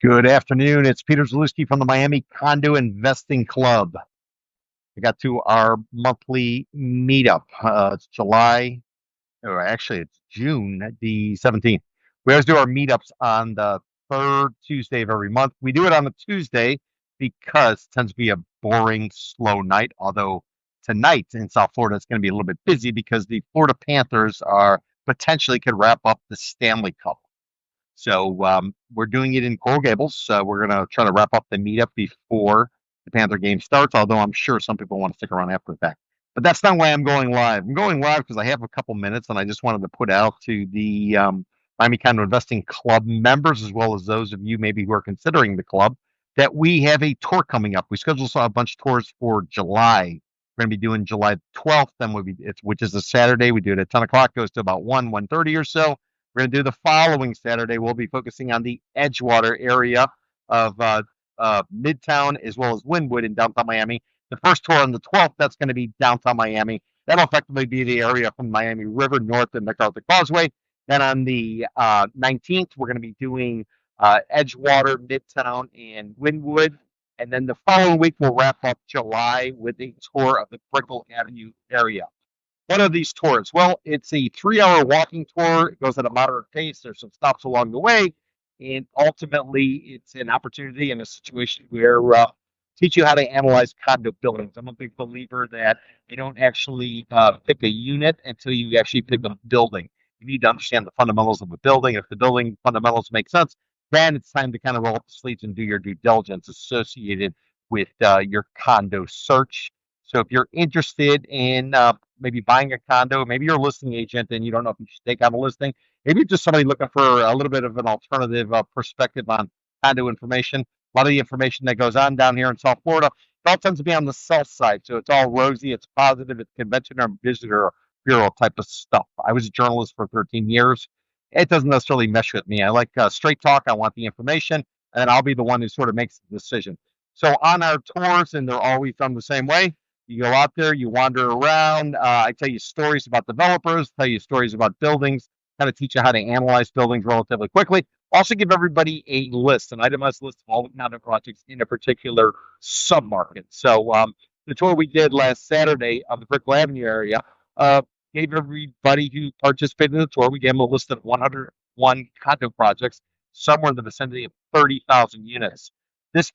Good afternoon. It's Peter Zalewski from the Miami Condo Investing Club. We got to our monthly meetup. It's July, or actually, it's June the 17th. We always do our meetups on the third Tuesday of every month. We do it on a Tuesday because it tends to be a boring, slow night. Although tonight in South Florida, it's going to be a little bit busy because the Florida Panthers are potentially could wrap up the Stanley Cup. So we're doing it in Coral Gables. We're going to try to wrap up the meetup before the Panther game starts, although I'm sure some people want to stick around after the fact. But that's not why I'm going live. I'm going live because I have a couple minutes and I just wanted to put out to the Miami Condo Investing Club members, as well as those of you maybe who are considering the club, that we have a tour coming up. We scheduled a bunch of tours for July. We're going to be doing July 12th, then which is a Saturday. We do it at 10 o'clock, goes to about 1:30 or so. We're going to do the following Saturday. We'll be focusing on the Edgewater area of Midtown as well as Wynwood in downtown Miami. The first tour on the 12th, that's going to be downtown Miami. That'll effectively be the area from Miami River north and MacArthur Causeway. Then on the 19th, we're going to be doing Edgewater, Midtown, and Wynwood. And then the following week, we'll wrap up July with a tour of the Brickell Avenue area. One of these tours? Well, it's a 3-hour walking tour. It goes at a moderate pace. There's some stops along the way. And ultimately, it's an opportunity in a situation where teach you how to analyze condo buildings. I'm a big believer that you don't actually pick a unit until you actually pick a building. You need to understand the fundamentals of a building. If the building fundamentals make sense, then it's time to kind of roll up the sleeves and do your due diligence associated with your condo search. So if you're interested in maybe buying a condo, maybe you're a listing agent and you don't know if you should take on a listing, maybe you're just somebody looking for a little bit of an alternative perspective on condo information. A lot of the information that goes on down here in South Florida, it all tends to be on the south side. So it's all rosy, it's positive, it's convention or visitor bureau type of stuff. I was a journalist for 13 years. It doesn't necessarily mesh with me. I like straight talk. I want the information, and I'll be the one who sort of makes the decision. So on our tours, and they're always done the same way, you go out there, you wander around. I tell you stories about developers, tell you stories about buildings, kind of teach you how to analyze buildings relatively quickly. Also give everybody a list, an itemized list of all the condo projects in a particular submarket. So the tour we did last Saturday of the Brickell Avenue area gave everybody who participated in the tour, we gave them a list of 101 condo projects, somewhere in the vicinity of 30,000 units. This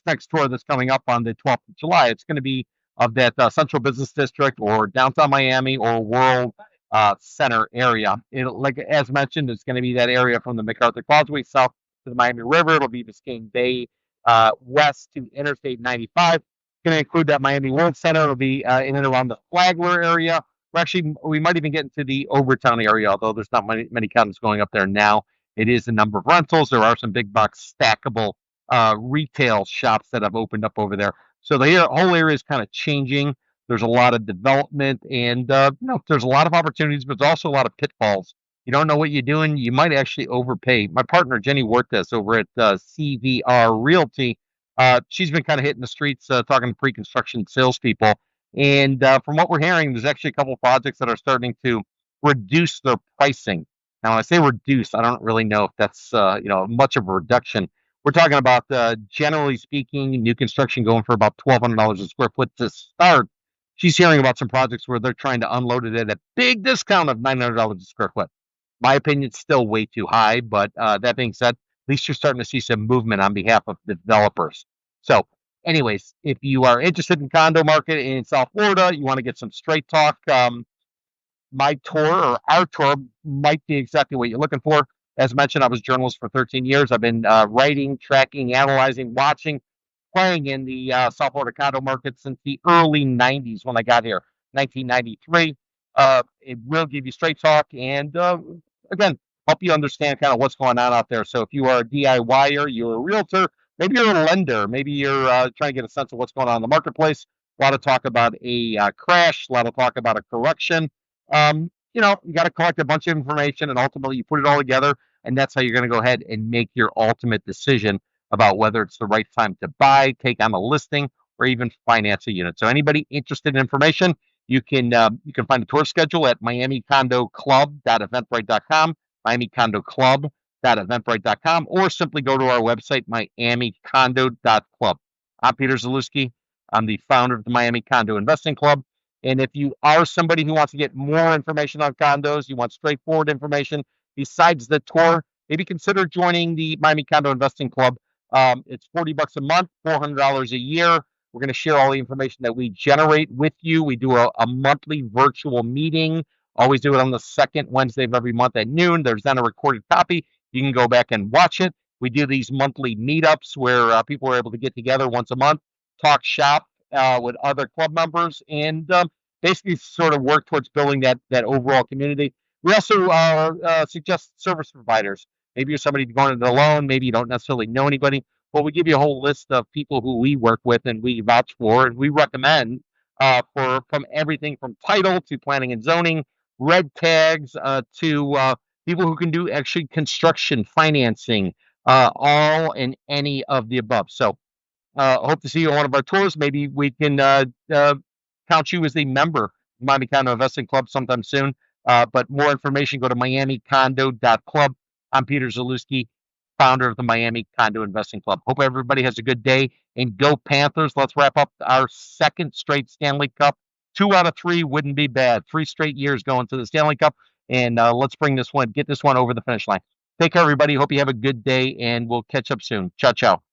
next tour that's coming up on the 12th of July, it's going to be of that Central Business District or downtown Miami or World Center area. Like as mentioned, it's going to be that area from the MacArthur Causeway south to the Miami River. It'll be Biscayne Bay west to Interstate 95. It's going to include that Miami World Center. It'll be in and around the Flagler area. We might even get into the Overtown area, although there's not many condos going up there now. It is a number of rentals. There are some big box stackable retail shops that have opened up over there. So the whole area is kind of changing. There's a lot of development, and there's a lot of opportunities, but there's also a lot of pitfalls. You don't know what you're doing. You might actually overpay. My partner, Jenny Wortes, over at CVR Realty, she's been kind of hitting the streets talking to pre-construction salespeople. And from what we're hearing, there's actually a couple of projects that are starting to reduce their pricing. Now, when I say reduce, I don't really know if that's much of a reduction. We're talking about, generally speaking, new construction going for about $1,200 a square foot to start. She's hearing about some projects where they're trying to unload it at a big discount of $900 a square foot. My opinion, it's still way too high, but that being said, at least you're starting to see some movement on behalf of developers. So anyways, if you are interested in condo market in South Florida, you want to get some straight talk, my tour or our tour might be exactly what you're looking for. As mentioned, I was a journalist for 13 years. I've been writing, tracking, analyzing, watching, playing in the South Florida condo market since the early 90s when I got here, 1993. It will give you straight talk and, again, help you understand kind of what's going on out there. So if you are a DIYer, you're a realtor, maybe you're a lender, maybe you're trying to get a sense of what's going on in the marketplace, a lot of talk about a crash, a lot of talk about a correction. You got to collect a bunch of information and ultimately you put it all together, and that's how you're going to go ahead and make your ultimate decision about whether it's the right time to buy, take on a listing, or even finance a unit. So anybody interested in information, you can find a tour schedule at miamicondoclub.eventbrite.com, miamicondoclub.eventbrite.com. www.eventbrite.com, or simply go to our website, miamicondo.club. I'm Peter Zalewski. I'm the founder of the Miami Condo Investing Club. And if you are somebody who wants to get more information on condos, you want straightforward information besides the tour, maybe consider joining the Miami Condo Investing Club. It's $40 a month, $400 a year. We're going to share all the information that we generate with you. We do a monthly virtual meeting. Always do it on the second Wednesday of every month at noon. There's then a recorded copy. You can go back and watch it. We do these monthly meetups where people are able to get together once a month, talk shop with other club members, and basically sort of work towards building that overall community. We also suggest service providers. Maybe you're somebody going it alone. Maybe you don't necessarily know anybody. Well, we give you a whole list of people who we work with and we vouch for and we recommend from everything from title to planning and zoning, red tags to people who can do actually construction, financing, all and any of the above. So hope to see you on one of our tours. Maybe we can count you as a member of Miami Condo Investing Club sometime soon. But more information, go to miamicondo.club. I'm Peter Zalewski, founder of the Miami Condo Investing Club. Hope everybody has a good day, and go Panthers. Let's wrap up our second straight Stanley Cup. 2 out of 3 wouldn't be bad. 3 straight years going to the Stanley Cup, and let's get this one over the finish line. Take care, everybody. Hope you have a good day, and we'll catch up soon. Ciao, ciao.